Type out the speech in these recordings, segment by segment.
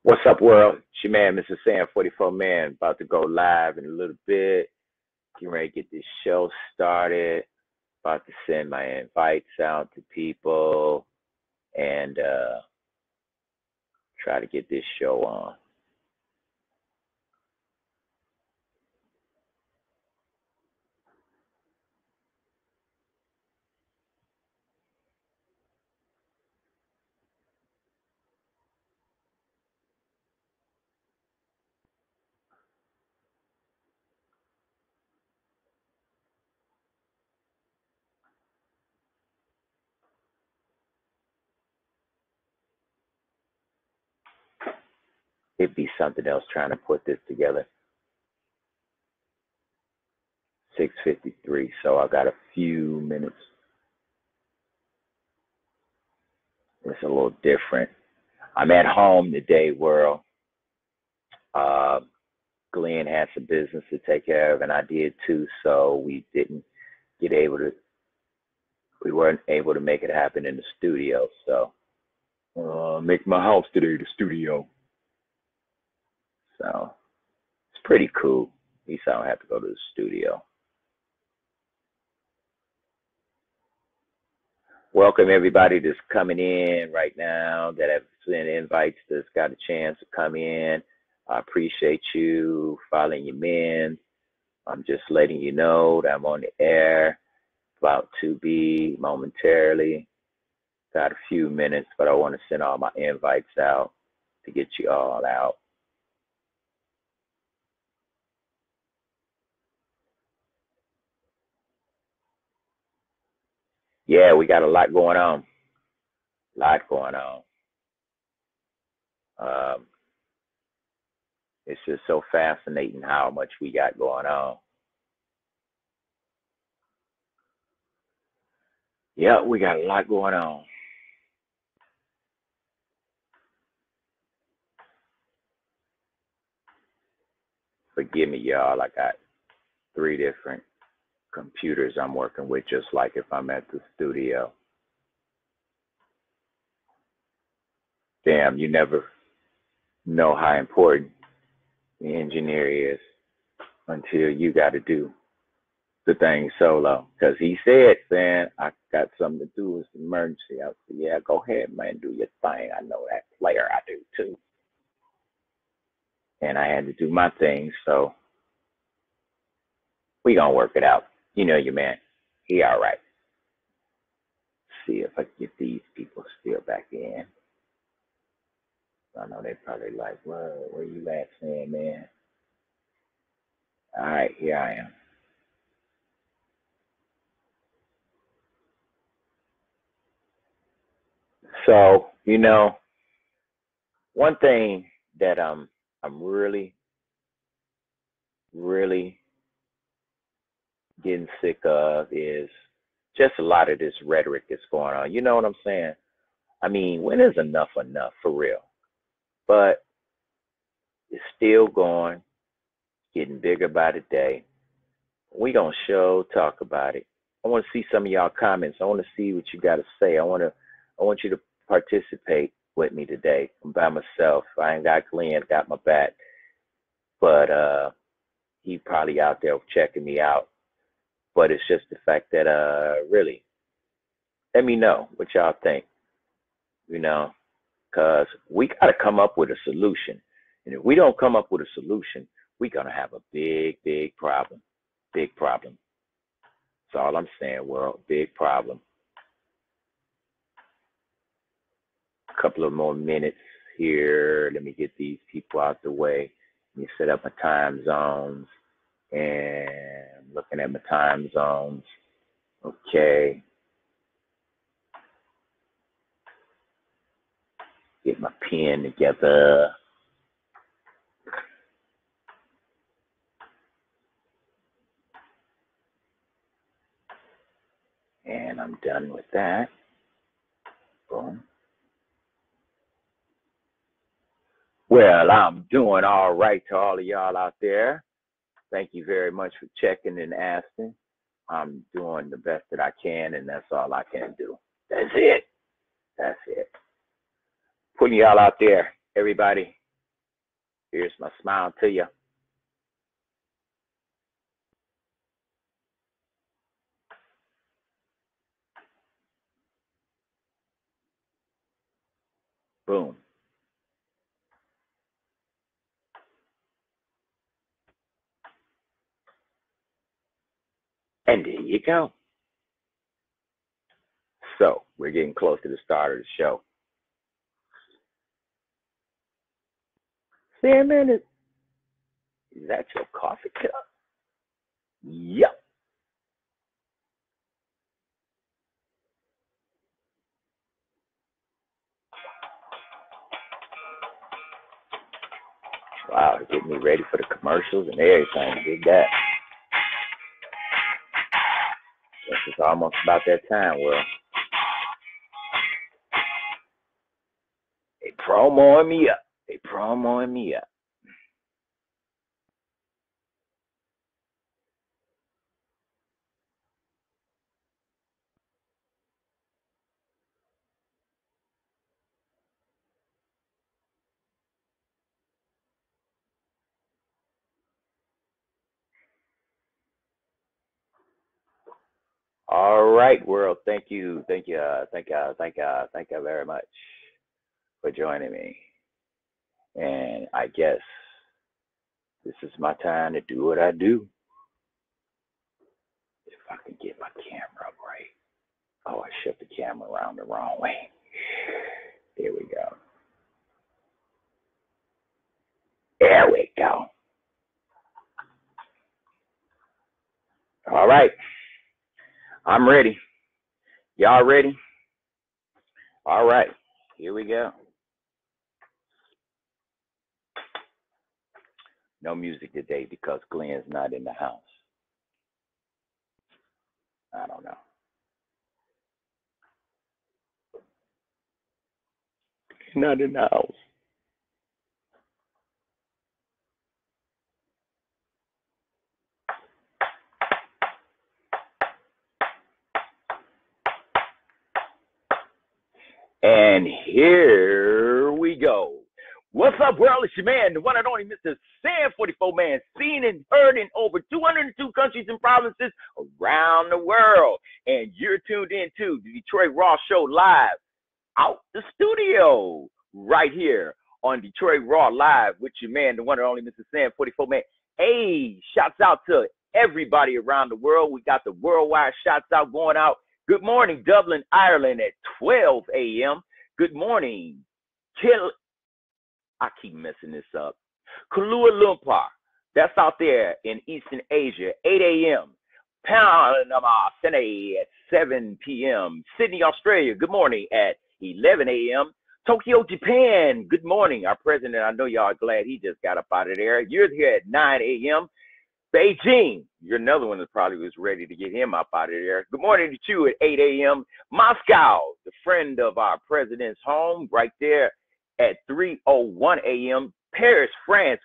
What's up, world? It's your man, Mr. Sam 44 Man, about to go live in a little bit. Getting ready to get this show started. About to send my invites out to people and try to get this show on. It'd be something else trying to put this together. 6:53, so I got a few minutes. It's a little different. I'm at home today, world. Glenn had some business to take care of, and I did too. So we weren't able to make it happen in the studio. So make my house today the studio. So it's pretty cool. At least I don't have to go to the studio. Welcome everybody that's coming in right now, that have sent invites, that's got a chance to come in. I appreciate you following your men. I'm just letting you know that I'm on the air, about to be momentarily. Got a few minutes, but I want to send all my invites out to get you all out. Yeah, we got a lot going on. It's just so fascinating how much we got going on. Yeah, we got a lot going on. Forgive me, y'all. I got 3 different computers I'm working with, just like if I'm at the studio. Damn, you never know how important the engineer is until you got to do the thing solo. Because he said, man, I got something to do. It's an emergency. I said, yeah, go ahead, man, do your thing. I know that player. I do too. And I had to do my thing, so we gonna work it out. You know your man. He all right. See if I can get these people still back in. I know they probably like, where you at, Sam, man? All right, here I am. So, one thing that I'm really, really getting sick of is just a lot of this rhetoric that's going on. You know what I'm saying? I mean, when is enough for real? But it's still going, getting bigger by the day. We gonna talk about it. I want to see some of y'all comments. I want to see what you got to say. I want you to participate with me today. I'm by myself. I ain't got Glenn, got my back, but he probably out there checking me out. But it's just the fact that really, let me know what y'all think. Because we got to come up with a solution. And if we don't come up with a solution, we're going to have a big problem. Big problem. That's all I'm saying, world. Big problem. A couple of more minutes here. Let me get these people out the way. Let me set up my time zones. And looking at my time zones. Okay. Get my pen together. And I'm done with that. Boom. Well, I'm doing all right to all of y'all out there. Thank you very much for checking and asking. I'm doing the best that I can, and that's all I can do. That's it. Putting y'all out there, everybody. Here's my smile to you. Boom. And there you go. So we're getting close to the start of the show. Say a minute. Is that your coffee cup? Yep. Wow, getting me ready for the commercials and everything. Did that. Guess it's almost about that time, Will. They promoing me up. They promoing me up. All right, world. Thank you, thank you, thank you very much for joining me. And I guess this is my time to do what I do. If I can get my camera up right. Oh, I shift the camera around the wrong way. There we go. There we go. All right. I'm ready. Y'all ready? All right. Here we go. No music today because Glenn's not in the house. I don't know. He's not in the house. And here we go. What's up, world? It's your man, the one and only Mr. Sam 44 Man, seen and heard in over 202 countries and provinces around the world. And you're tuned in to the Detroit Raw Show live out the studio right here on Detroit Raw Live with your man, the one and only Mr. Sam 44 Man. Hey, shouts out to everybody around the world. We got the worldwide shouts out going out. Good morning, Dublin, Ireland at 12 a.m. Good morning, I keep messing this up. Kuala Lumpur, that's out there in Eastern Asia, 8 a.m. Panama City at 7 p.m. Sydney, Australia, good morning at 11 a.m. Tokyo, Japan, good morning. Our president, I know y'all are glad he just got up out of there. You're here at 9 a.m. Beijing, you're another one that probably was ready to get him up out of there. Good morning to you at 8 a.m. Moscow, the friend of our president's home, right there at 3:01 a.m. Paris, France,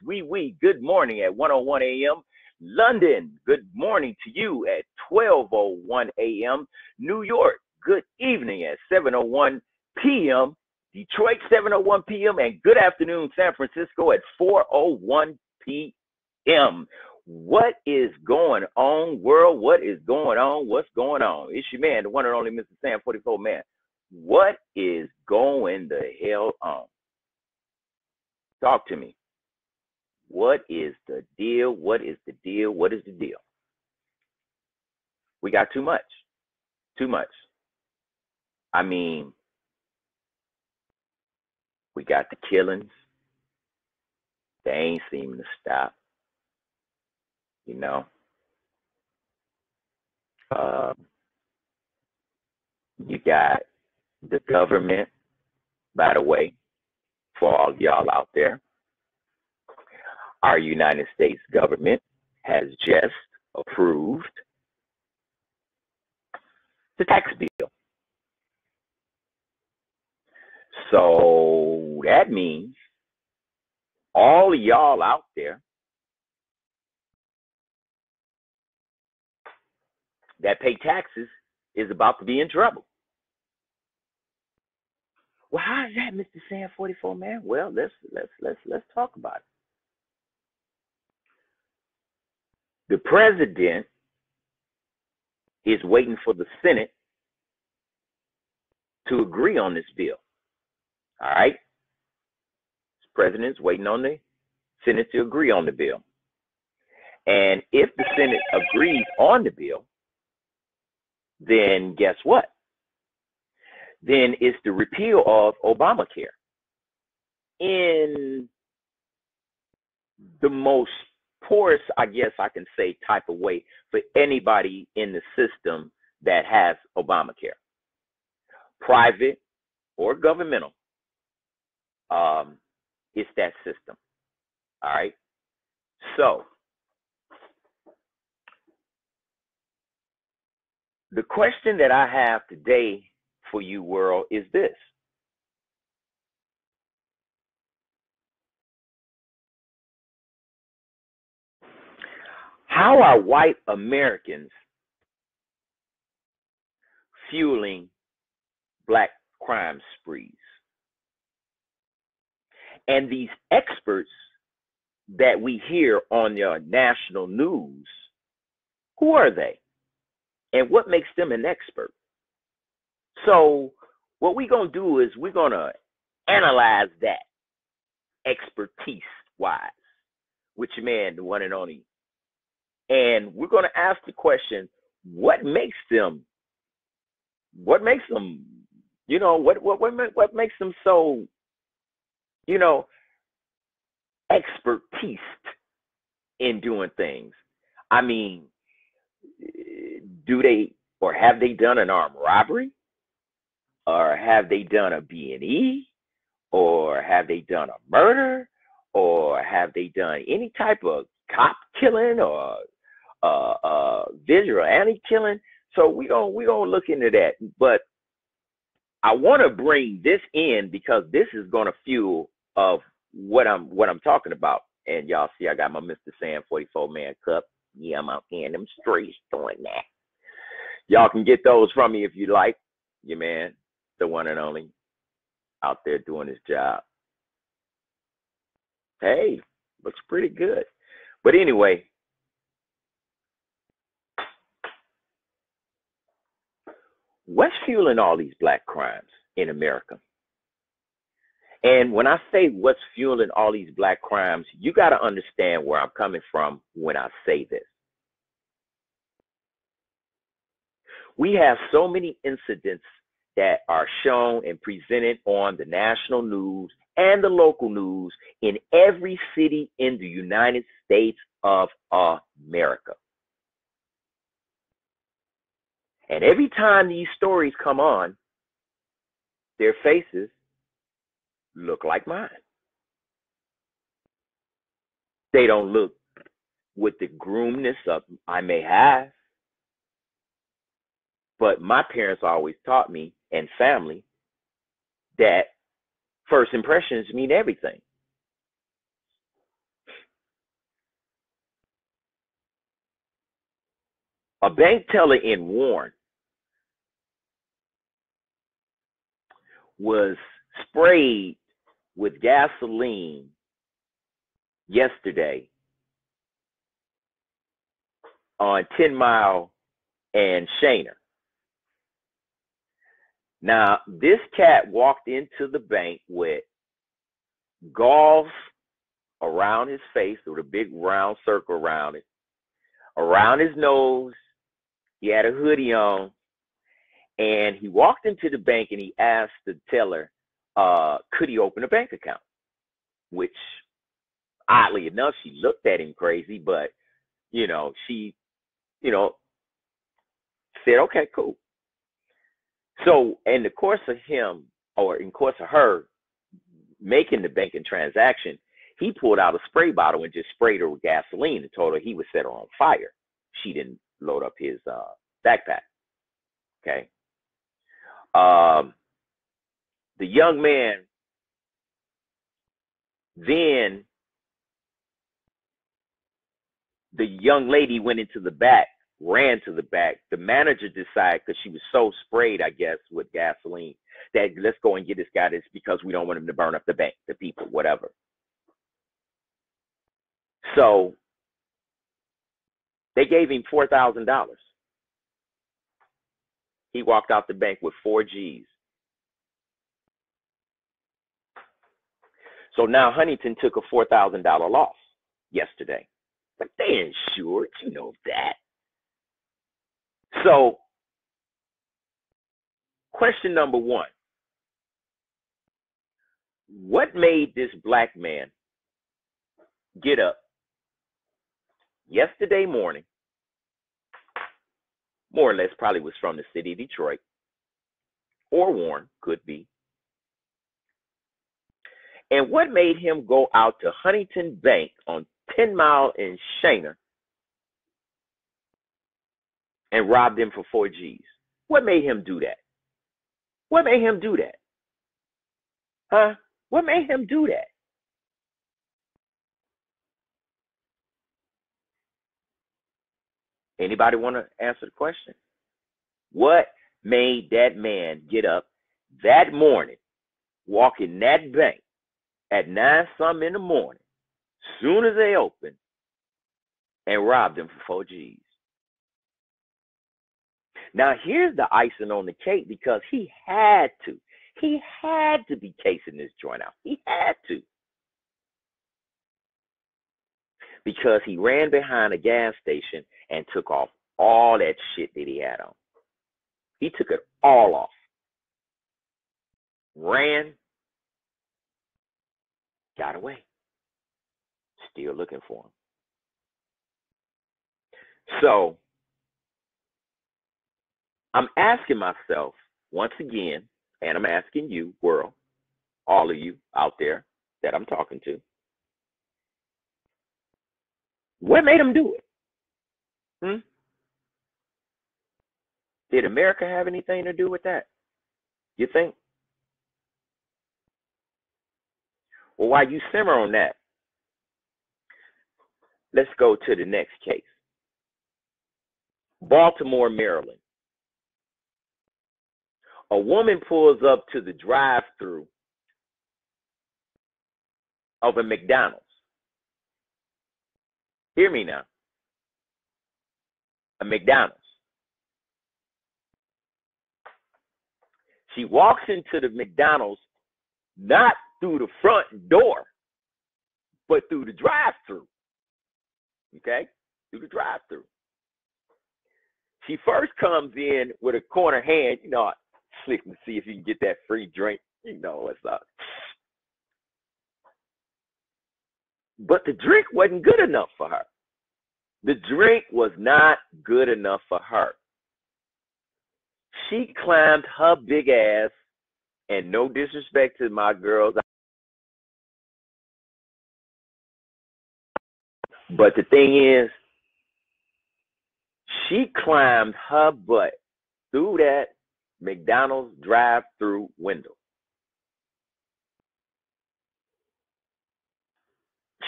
good morning at 1:01 a.m. London, good morning to you at 12:01 a.m. New York, good evening at 7:01 p.m. Detroit, 7:01 p.m. And good afternoon, San Francisco at 4:01 p.m. What is going on, world? What is going on? What's going on? It's your man, the one and only Mr. Sam 44 Man. What is going the hell on? Talk to me. What is the deal? What is the deal? What is the deal? We got too much. Too much. I mean, we got the killings. They ain't seeming to stop. You know, you got the government, by the way, for all y'all out there. Our United States government has just approved the tax bill. So that means all of y'all out there that pay taxes is about to be in trouble. Well, how is that, Mr. Sam 44 Man? Well, let's talk about it. The president is waiting for the Senate to agree on this bill. All right? The president's waiting on the Senate to agree on the bill. And if the Senate agrees on the bill, then guess what? Then it's the repeal of Obamacare in the most poorest, I guess I can say, type of way for anybody in the system that has Obamacare, private or governmental. It's that system. All right. So the question that I have today for you, world, is this. How are white Americans fueling black crime sprees? And these experts that we hear on your national news, who are they? And what makes them an expert? So what we're going to do is we're going to analyze that expertise-wise with your man, the one and only. And we're going to ask the question, what makes them, what makes them so, expertise in doing things? I mean, do they, or have they done an armed robbery? Or have they done a B&E? Or have they done a murder? Or have they done any type of cop killing or vigilante killing? So we gonna look into that. But I want to bring this in because this is gonna fuel of what I'm talking about. And y'all see, I got my Mr. Sam 44 man cup. Yeah, I'm out here in them streets doing that. Y'all can get those from me if you like. Your man, the one and only, out there doing his job. Hey, looks pretty good. But anyway, what's fueling all these black crimes in America? And when I say what's fueling all these black crimes, you got to understand where I'm coming from when I say this. We have so many incidents that are shown and presented on the national news and the local news in every city in the United States of America. And every time these stories come on, their faces look like mine. They don't look with the groomness of I may have, but my parents always taught me, and family, that first impressions mean everything. A bank teller in Warren was sprayed with gasoline yesterday on 10 Mile and Shaner. Now, this cat walked into the bank with gauze around his face with a big round circle around it, around his nose. He had a hoodie on, and he walked into the bank and he asked the teller, could he open a bank account? Which, oddly enough, she looked at him crazy, but, she, said, okay, cool. So in the course of him, or in course of her making the banking transaction, he pulled out a spray bottle and just sprayed her with gasoline and told her he would set her on fire. She didn't load up his backpack. Okay. The young man then, the young lady went into the back, ran to the back. The manager decided, because she was so sprayed, I guess, with gasoline, that let's go and get this guy this because we don't want him to burn up the bank, the people, whatever. So They gave him $4,000. He walked out the bank with 4 G's. So now Huntington took a $4,000 loss yesterday. But they insured, you know that. So, question number 1. What made this black man get up yesterday morning, more or less probably was from the city of Detroit, or Warren, could be, and what made him go out to Huntington Bank on 10 Mile in Shana and rob them for 4 G's? What made him do that? What made him do that? Huh? What made him do that? Anybody want to answer the question? What made that man get up that morning, walk in that bank at 9 something in the morning, soon as they open, and rob them for 4 G's? Now, here's the icing on the cake, because he had to. He had to be casing this joint out. He had to. Because he ran behind a gas station and took off all that shit that he had on. He took it all off. Ran. Got away. Still looking for him. So, I'm asking myself once again, and I'm asking you, world, all of you out there that I'm talking to, what made him do it? Did America have anything to do with that? You think? Well, while you simmer on that, let's go to the next case. Baltimore, Maryland. A woman pulls up to the drive-thru of a McDonald's. Hear me now. A McDonald's. She walks into the McDonald's not through the front door, but through the drive-thru. Okay? Through the drive-thru. She first comes in with a corner hand, slick to see if you can get that free drink. You know what's up. But the drink wasn't good enough for her. The drink was not good enough for her. She climbed her big ass, and no disrespect to my girls, but the thing is, she climbed her butt through that McDonald's drive-through window.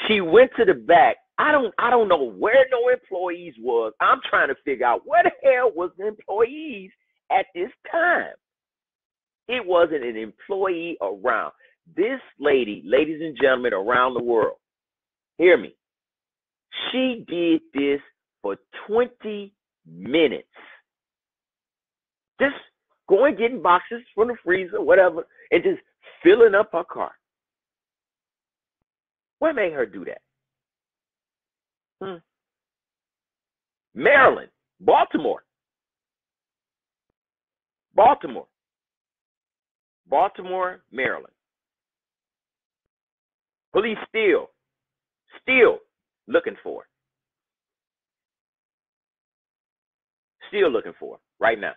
She went to the back. I don't know where no employees was. I'm trying to figure out where the hell was the employees at this time. It wasn't an employee around. This lady, ladies and gentlemen around the world, hear me. She did this for 20 minutes. Just going getting boxes from the freezer, whatever, and just filling up her car. What made her do that? Maryland, Baltimore, Maryland. Police still looking for her. Still looking for her right now.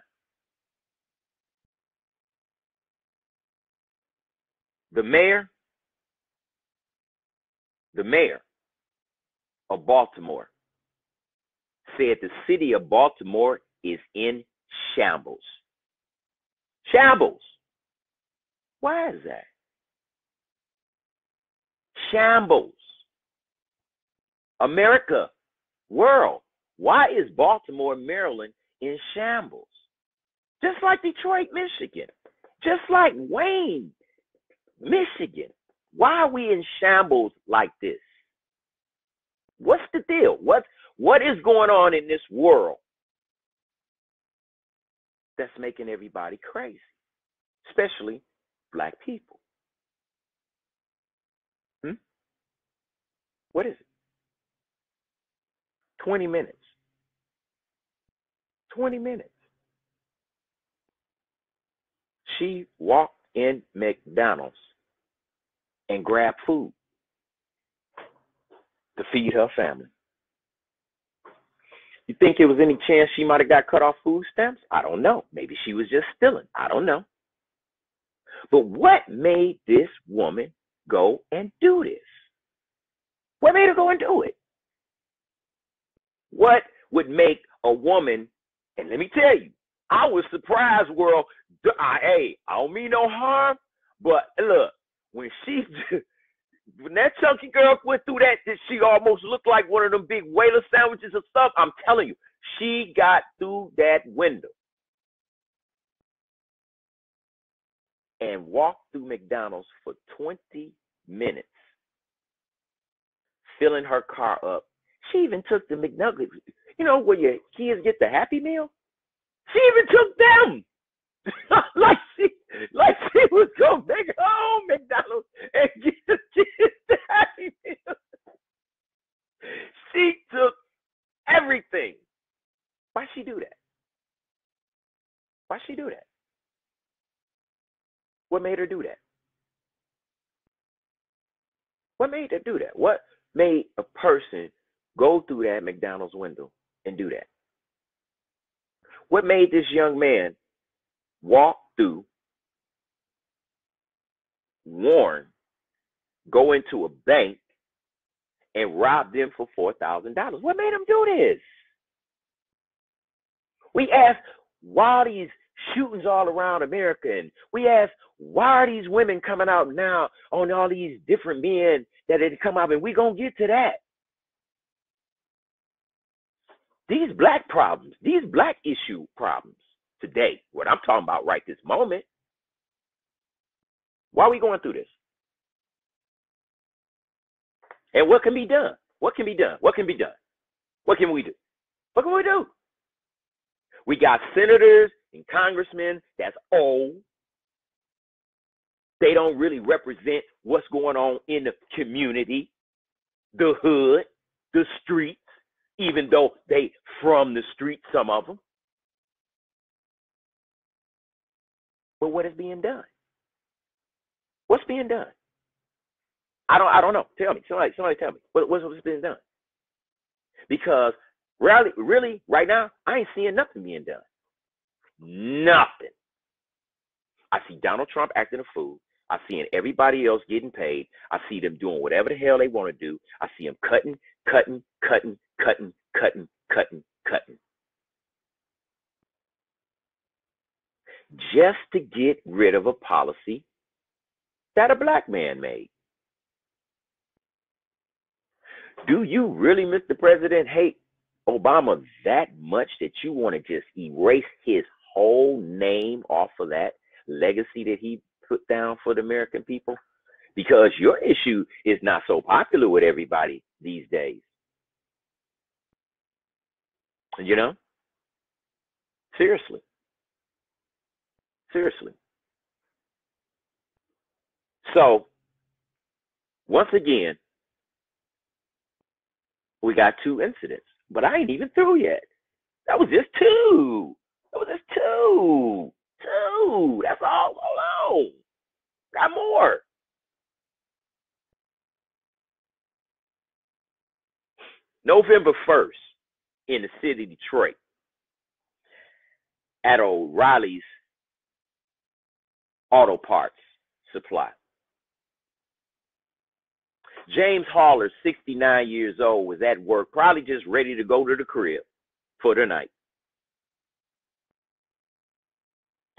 The mayor of Baltimore said the city of Baltimore is in shambles. Shambles. Why is that? Shambles. America, world, why is Baltimore, Maryland in shambles? Just like Detroit, Michigan. Just like Wayne, Michigan. Why are we in shambles like this? What's the deal? What is going on in this world that's making everybody crazy, especially black people? Hmm? What is it? 20 minutes. 20 minutes. She walked in McDonald's and grabbed food to feed her family. You think there was any chance she might have got cut off food stamps? I don't know. Maybe she was just stealing. I don't know. But what made this woman go and do this? What made her go and do it? What would make a woman, and let me tell you, I was surprised, world. Hey, I don't mean no harm, but look, when that chunky girl went through that she almost looked like one of them big whaler sandwiches or stuff. I'm telling you, she got through that window and walked through McDonald's for 20 minutes, filling her car up. She even took the McNuggets, where your kids get the Happy Meal. She even took them. like she was going back home McDonald's and get the kids the Happy Meal. She took everything. Why she do that? Why she do that? What made her do that? What made her do that? What made a person go through that McDonald's window and do that? What made this young man walk through, warn, go into a bank, and rob them for $4,000? What made him do this? We ask, why are these shootings all around America? And we ask, why are these women coming out now on all these different men that had come out? And we're going to get to that. These black problems, these black issue problems today, what I'm talking about right this moment, why are we going through this? And what can be done? What can be done? What can be done? What can we do? What can we do? We got senators and congressmen that's old. They don't really represent what's going on in the community, the hood, the streets, even though they from the street, some of them. But what is being done? What's being done? I don't know. Tell me. Somebody tell me. What's being done? Because really, right now, I ain't seeing nothing being done. Nothing. I see Donald Trump acting a fool. I see everybody else getting paid. I see them doing whatever the hell they want to do. I see them cutting. Just to get rid of a policy that a black man made. Do you really, Mr. President, hate Obama that much that you want to just erase his whole name off of that legacy that he put down for the American people? Because your issue is not so popular with everybody these days. You know? Seriously. So, once again, we got 2 incidents, but I ain't even through yet. That was just 2. Two. That's all. Hold on. Got more. November 1st in the city of Detroit at O'Reilly's Auto Parts Supply. James Haller, 69 years old, was at work, probably just ready to go to the crib for the night.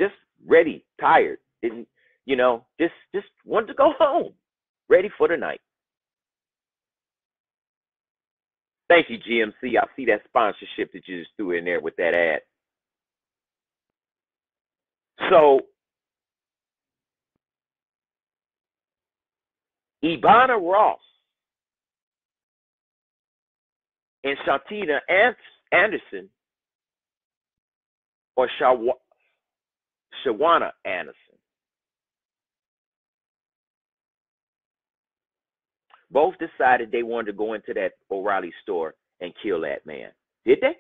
Just ready, tired, didn't, just wanted to go home, ready for the night. Thank you, GMC. I see that sponsorship that you just threw in there with that ad. So, Ibana Ross and Shantina Anderson or Shawana Anderson. Both decided they wanted to go into that O'Reilly store and kill that man. Did they?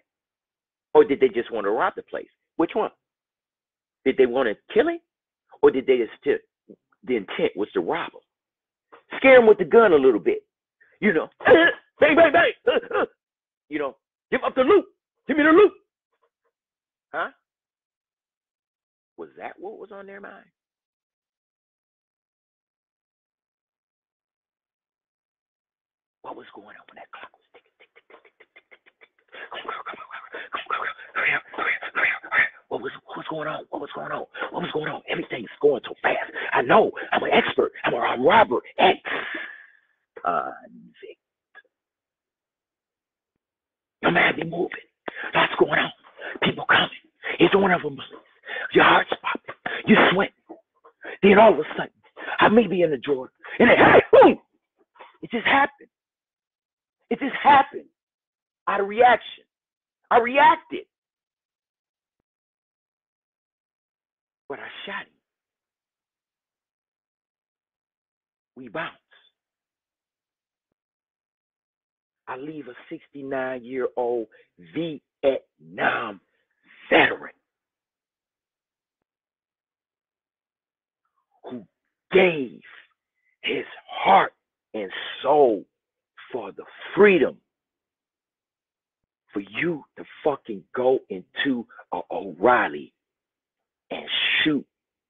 Or did they just want to rob the place? Which one? Did they want to kill him? Or did they just, the intent was to rob him? Scare him with the gun a little bit. You know, bang, bang, bang. You know, give up the loot. Give me the loot. Huh? Was that what was on their mind? What was going on when that clock was ticking, tick, tick, tick, tick, tick, tick, tick, tick? Come on, girl, come on, girl. Hurry up, hurry up, hurry up, hurry up. What was going on? What was going on? What was going on? Everything's going so fast. I know. I'm an expert. I'm a robber. Convict. Your man be moving. Lots going on. People coming. It's one of them. Your heart's popping. You sweat. Then all of a sudden, I may be in the drawer. And then, hey, boom! It just happened. It just happened. Out of reaction. I reacted. But I shot him. We bounce. I leave a 69-year-old Vietnam veteran who gave his heart and soul for the freedom for you to fucking go into a O'Reilly and shoot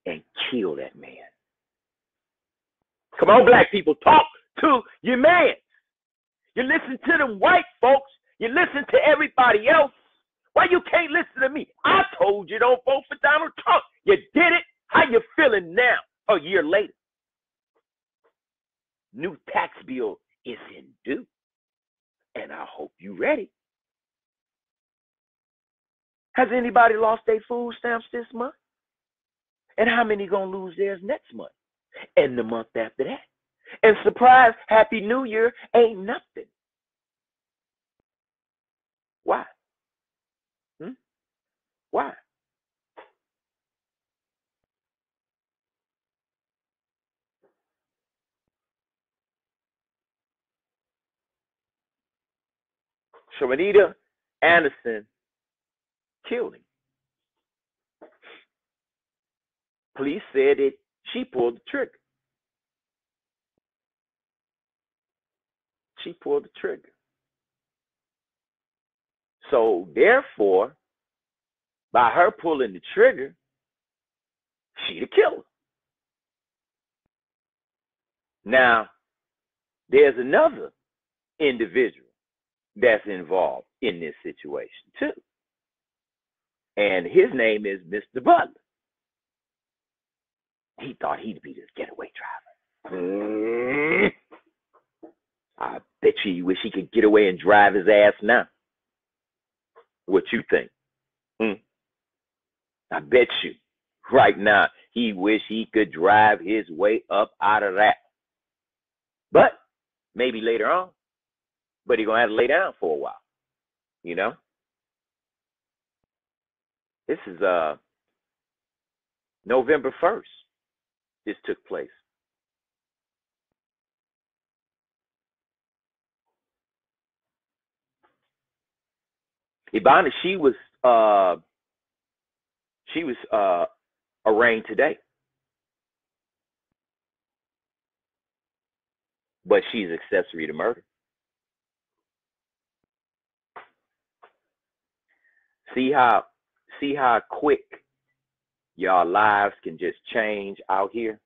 and kill that man. Come on, black people, talk to your man. You listen to them white folks. You listen to everybody else. Why you can't listen to me? I told you don't vote for Donald Trump. You did it. How you feeling now, a year later? New tax bill is in due. And I hope you ready. Has anybody lost their food stamps this month? And how many gonna lose theirs next month? And the month after that? And surprise, Happy New Year ain't nothing. Why? Why? Shawanita Anderson killed him. Police said that she pulled the trigger. She pulled the trigger. So therefore, by her pulling the trigger, she the killer. Now, there's another individual that's involved in this situation too. And his name is Mr. Butler. He thought he'd be this getaway driver. I bet you wish he could get away and drive his ass now. What you think? I bet you right now he wish he could drive his way up out of that. But maybe later on. But he's going to have to lay down for a while. You know? This is November 1st. This took place. Ibana, she was arraigned today. But she's accessory to murder. See how quick y'all lives can just change out here?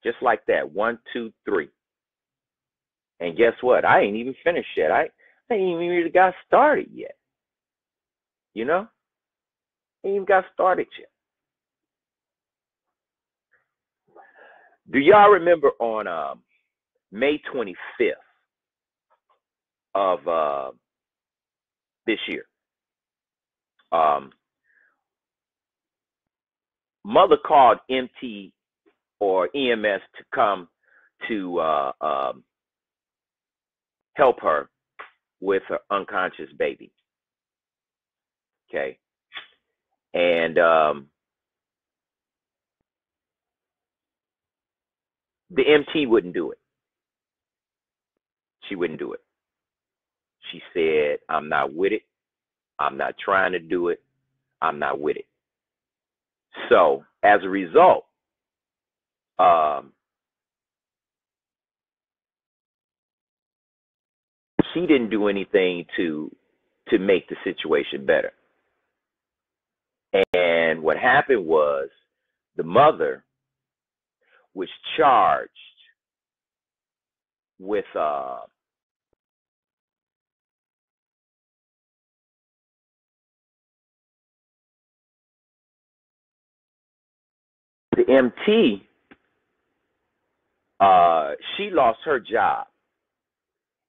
Just like that. 1, 2, 3. And guess what? I ain't even finished yet. I ain't even really got started yet. You know? Ain't even got started yet. Do y'all remember on May 25th of this year, mother called MT or EMS to come to help her with her unconscious baby. Okay. And the MT wouldn't do it. She wouldn't do it. She said, I'm not with it. I'm not trying to do it. I'm not with it. So as a result, she didn't do anything to make the situation better. And what happened was the mother was charged with the MT. She lost her job,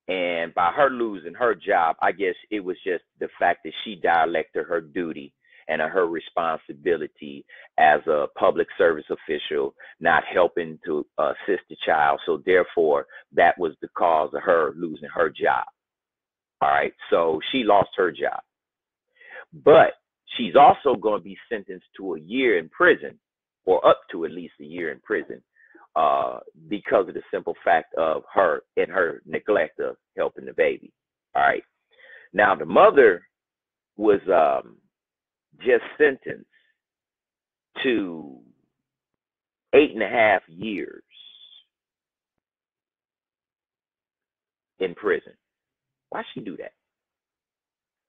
and by her losing her job, I guess it was just the fact that she neglected her duty and her responsibility as a public service official, not helping to assist the child. So therefore, that was the cause of her losing her job. All right, so she lost her job, but she's also going to be sentenced to a year in prison, or up to at least a year in prison, because of the simple fact of her and her neglect of helping the baby. All right. Now the mother was just sentenced to 8.5 years in prison. Why she do that?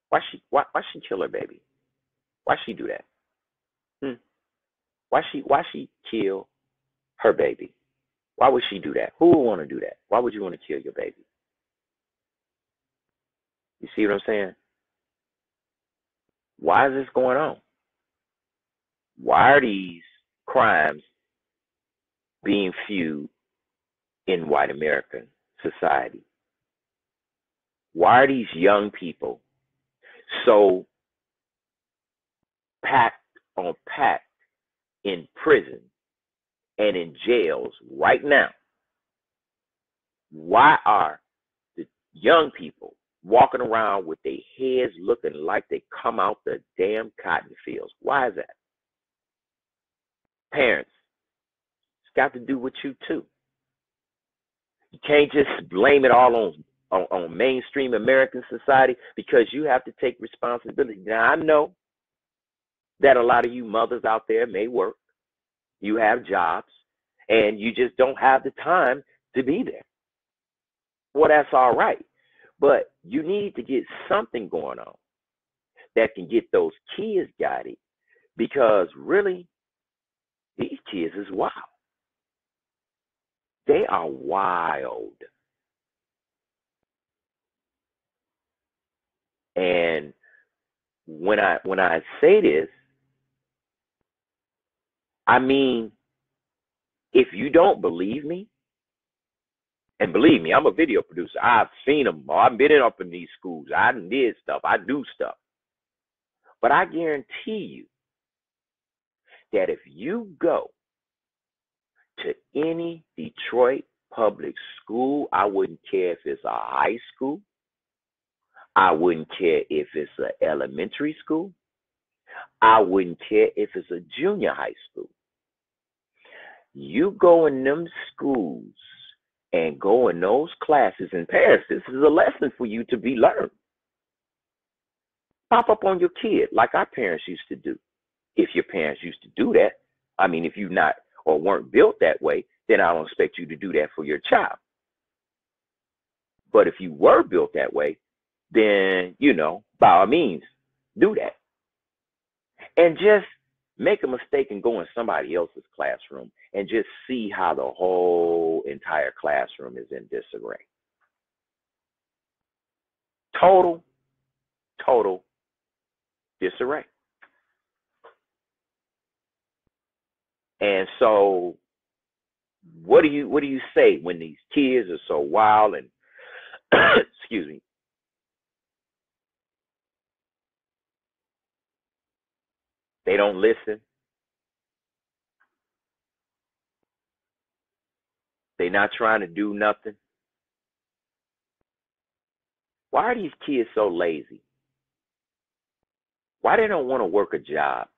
Why she kill her baby? Why she do that? Why she kill her baby? Why would she do that? Who would want to do that? Why would you want to kill your baby? You see what I'm saying? Why is this going on? Why are these crimes being viewed in white American society? Why are these young people so packed on packed in prison and in jails right now? Why are the young people walking around with their heads looking like they come out the damn cotton fields? Why is that? Parents, it's got to do with you too. You can't just blame it all on mainstream American society, because you have to take responsibility. Now, I know that a lot of you mothers out there may work, you have jobs, and you just don't have the time to be there. Well, that's all right, but you need to get something going on that can get those kids guided, because really, these kids is wild. They are wild. And when I say this, I mean, if you don't believe me, and believe me, I'm a video producer. I've seen them. I've been up in these schools. I did stuff. I do stuff. But I guarantee you that if you go to any Detroit public school, I wouldn't care if it's a high school, I wouldn't care if it's an elementary school, I wouldn't care if it's a junior high school. You go in them schools and go in those classes, and parents, this is a lesson for you to be learned. Pop up on your kid like our parents used to do. If your parents used to do that, I mean, if you not or weren't built that way, then I don't expect you to do that for your child. But if you were built that way, then, by all means, do that. And just make a mistake and go in somebody else's classroom and just see how the whole entire classroom is in disarray. Total disarray. And so what do you say when these kids are so wild and excuse me, they don't listen, they're not trying to do nothing, Why are these kids so lazy? Why they don't want to work a job?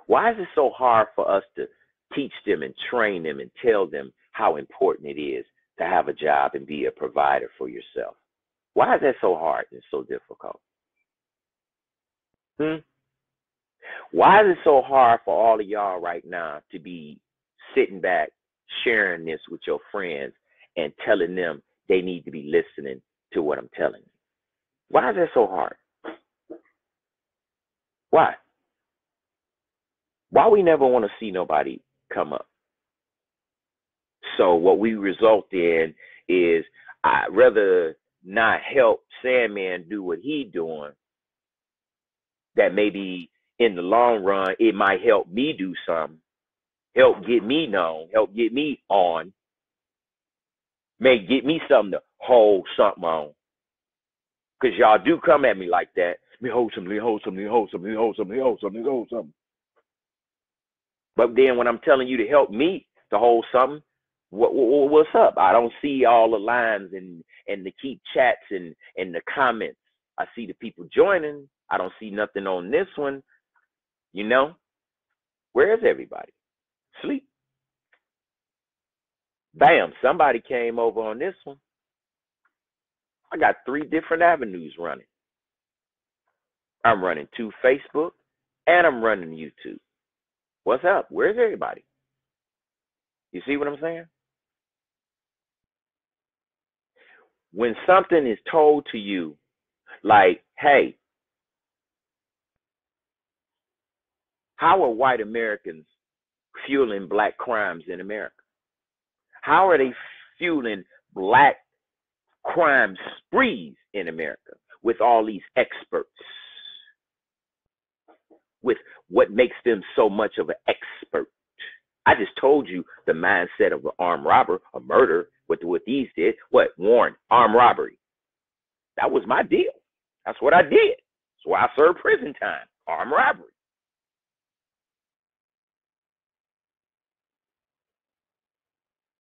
Why is it so hard for us to teach them and train them and tell them how important it is to have a job and be a provider for yourself? Why is that so hard and so difficult? Why is it so hard for all of y'all right now to be sitting back, sharing this with your friends and telling them they need to be listening to what I'm telling you? Why is that so hard? Why? Why we never want to see nobody come up? So what we result in is I'd rather not help Sandman do what he doing, that maybe in the long run it might help me do something, help get me known, help get me on, may get me something to hold something on. Because y'all do come at me like that. Let me hold something, let me hold something, let me hold something, let me hold something, let me hold something, let me hold something. But then when I'm telling you to help me to hold something, what's up? I don't see all the lines and the keep chats and the comments. I see the people joining. I don't see nothing on this one. You know, where is everybody? Sleep. Bam, somebody came over on this one. I got 3 different avenues running. I'm running 2 Facebook and I'm running YouTube. What's up? Where's everybody? You see what I'm saying? When something is told to you, like, hey, how are white Americans fueling black crimes in America? How are they fueling black crime sprees in America with all these experts? With what makes them so much of an expert? I just told you the mindset of an armed robber, a murder, what these did. What? Warren, armed robbery. That was my deal. That's what I did. That's why I served prison time. Armed robbery.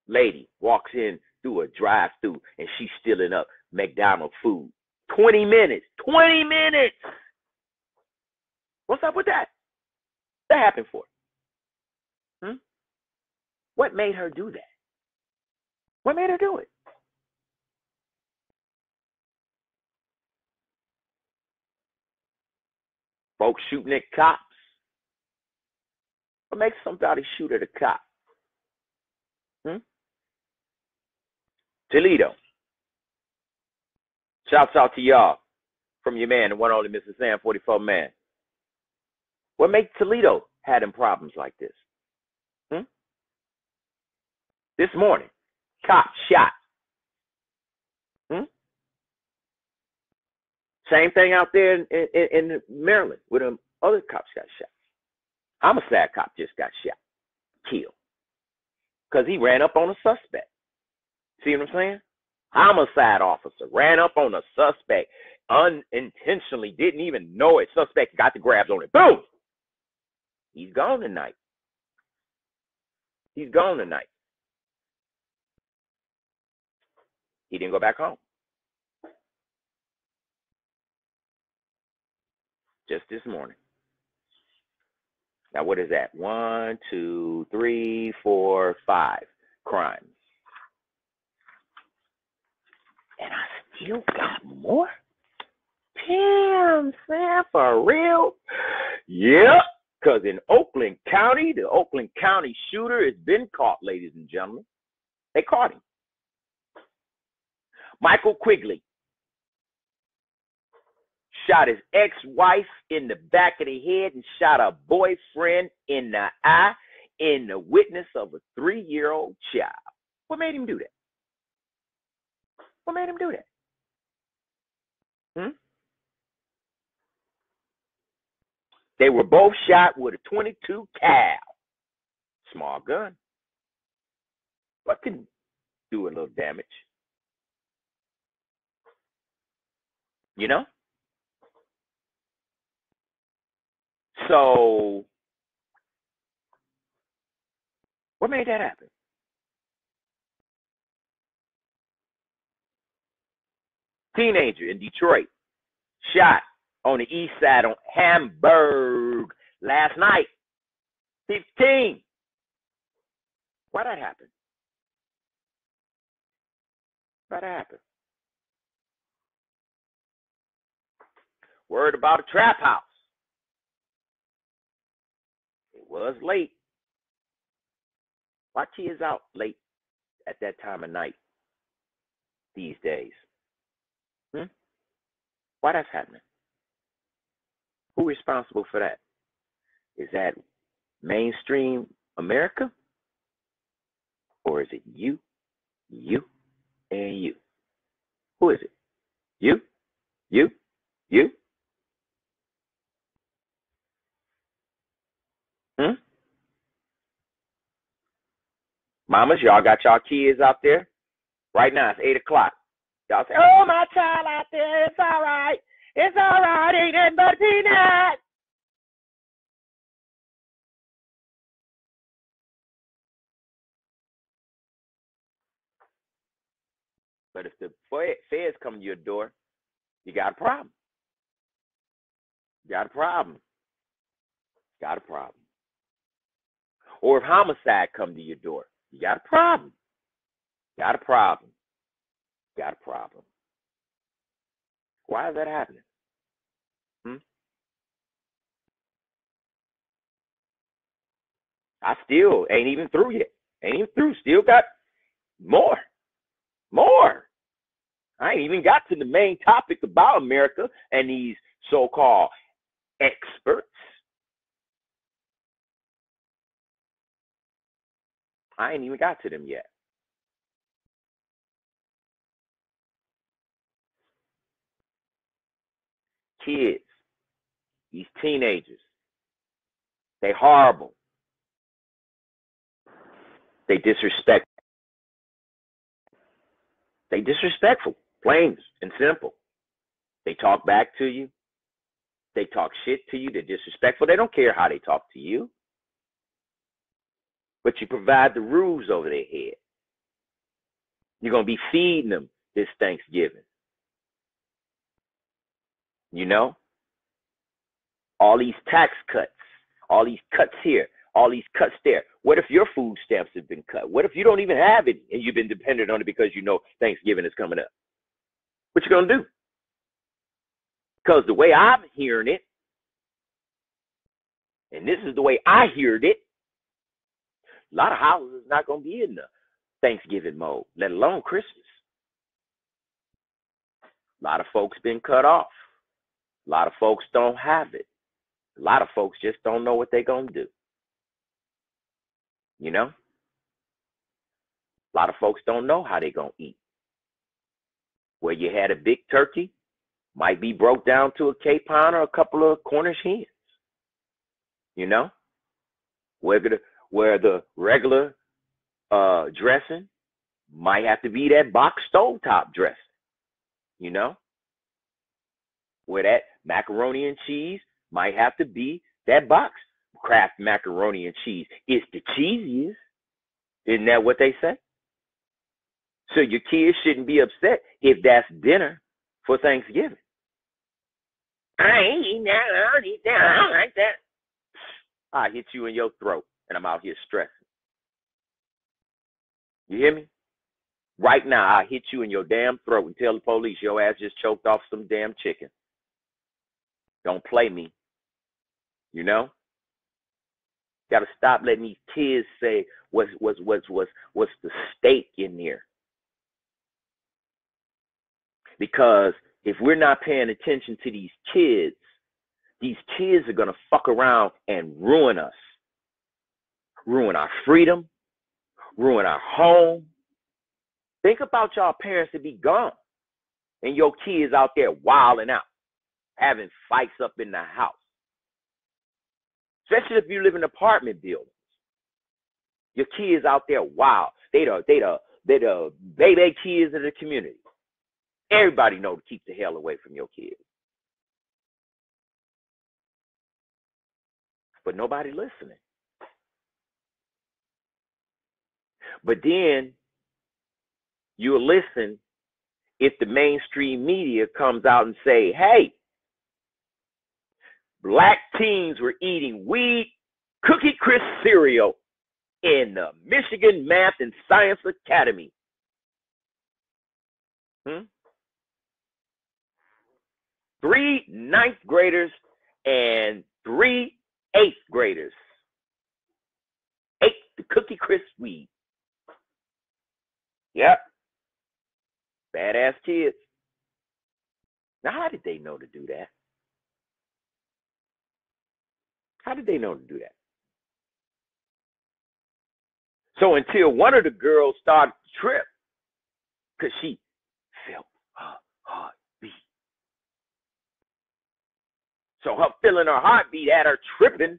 Lady walks in through a drive-through and she's stealing up McDonald's food. 20 minutes. 20 minutes. What's up with that? That happened for her. What made her do that? What made her do it? Folks shooting at cops. What makes somebody shoot at a cop? Toledo. Shouts out to y'all from your man, the one only Mr. Sam 44 man. What makes Toledo had them problems like this? This morning, cop shot. Same thing out there in Maryland where them other cops got shot. Homicide cop just got shot, killed, because he ran up on a suspect. See what I'm saying? Homicide officer ran up on a suspect unintentionally, didn't even know it. Suspect got the grabs on it. Boom! He's gone tonight. He's gone tonight. He didn't go back home. Just this morning. Now, what is that? 1, 2, 3, 4, 5 crimes. And I still got more? Damn, Sam, for real? Yep. Because in Oakland County, the Oakland County shooter has been caught, ladies and gentlemen. They caught him. Michael Quigley shot his ex-wife in the back of the head and shot a boyfriend in the eye in the witness of a 3-year-old child. What made him do that? What made him do that? They were both shot with a .22 cal. Small gun. But can do a little damage. You know? So, what made that happen? Teenager in Detroit shot on the east side on Hamburg last night. 15. Why that happen? Why that happen? Word about a trap house. It was late. Why kids out late at that time of night these days? Why that's happening? Who responsible for that? Is that mainstream America? Or is it you, and you? Who is it? You? You? You? Mamas, y'all got y'all kids out there? Right now, it's 8 o'clock. Y'all say, oh, my child out there, it's all right. It's all right, ain't nothing but a peanut. But if the feds come to your door, you got a problem. Got a problem. Got a problem. Or if homicide come to your door, you got a problem. Got a problem. Got a problem. Why is that happening? I still ain't even through yet. Ain't even through. Still got more. More. I ain't even got to the main topic about America and these so-called experts. I ain't even got to them yet. Kids, these teenagers, they horrible. They disrespect. They disrespectful, plain and simple. They talk back to you. They talk shit to you. They're disrespectful. They don't care how they talk to you. But you provide the rules over their head. You're going to be feeding them this Thanksgiving. You know? All these tax cuts, all these cuts here, all these cuts there. What if your food stamps have been cut? What if you don't even have it and you've been dependent on it because you know Thanksgiving is coming up? What you going to do? Because the way I'm hearing it, and this is the way I heard it, a lot of houses is not going to be in the Thanksgiving mode, let alone Christmas. A lot of folks been cut off. A lot of folks don't have it. A lot of folks just don't know what they're going to do. You know? A lot of folks don't know how they're going to eat. Where you had a big turkey, might be broke down to a capon or a couple of Cornish hens. You know? Where the regular dressing might have to be that box stovetop dressing. You know? Where that macaroni and cheese might have to be that box Kraft macaroni and cheese. It's the cheesiest. Isn't that what they say? So your kids shouldn't be upset if that's dinner for Thanksgiving. I ain't eating that. I don't eat that. I don't like that. I hit you in your throat, and I'm out here stressing. You hear me? Right now, I hit you in your damn throat and tell the police your ass just choked off some damn chicken. Don't play me. You know? Got to stop letting these kids say what's the stake in there. Because if we're not paying attention to these kids are going to fuck around and ruin us. Ruin our freedom. Ruin our home. Think about y'all parents to be gone. And your kids out there wilding out. Having fights up in the house. Especially if you live in apartment buildings. Your kids out there wild. They the baby kids of the community. Everybody know to keep the hell away from your kids. But nobody listening. But then you'll listen if the mainstream media comes out and say, hey, black teens were eating wheat Cookie Crisp cereal in the Michigan Math and Science Academy. 3 ninth graders and 3 eighth graders ate the Cookie Crisp weed. Yep. Badass kids. Now, how did they know to do that? How did they know to do that? So until one of the girls started to trip, because she felt her heartbeat. So her feeling her heartbeat had her tripping,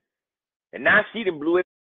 and now she done blew it